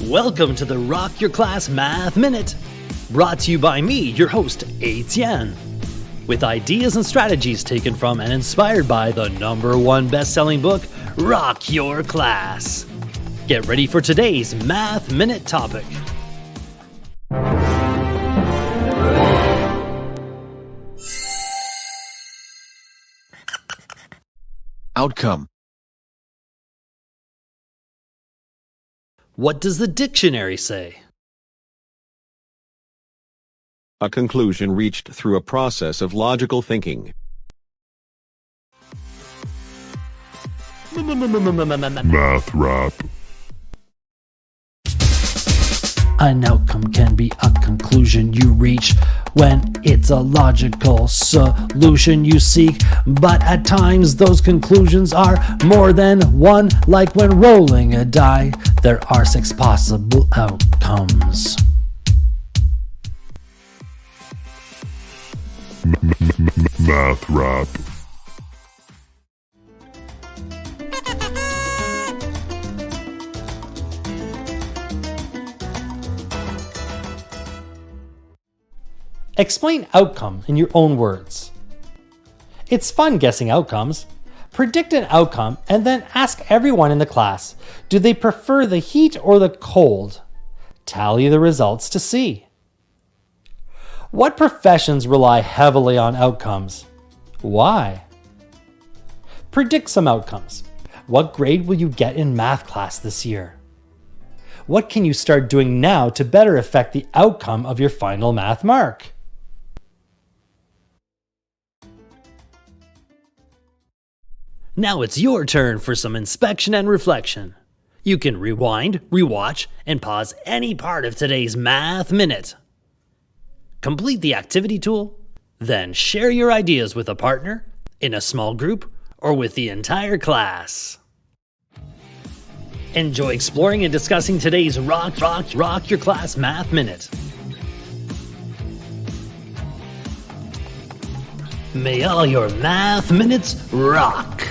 Welcome to the Rock Your Class Math Minute, brought to you by me, your host, Etienne, with ideas and strategies taken from and inspired by the #1 best-selling book, Rock Your Class. Get ready for today's Math Minute topic. Outcome. What does the dictionary say? A conclusion reached through a process of logical thinking. Math rap. An outcome can be a conclusion you reach when it's a logical solution you seek, but at times those conclusions are more than one, like when rolling a die, there are 6 possible outcomes. Math rap. Explain outcome in your own words. It's fun guessing outcomes. Predict an outcome and then ask everyone in the class, do they prefer the heat or the cold? Tally the results to see. What professions rely heavily on outcomes? Why? Predict some outcomes. What grade will you get in math class this year? What can you start doing now to better affect the outcome of your final math mark? Now it's your turn for some inspection and reflection. You can rewind, rewatch, and pause any part of today's Math Minute. Complete the activity tool, then share your ideas with a partner, in a small group, or with the entire class. Enjoy exploring and discussing today's Rock Your Class Math Minute. May all your math minutes rock!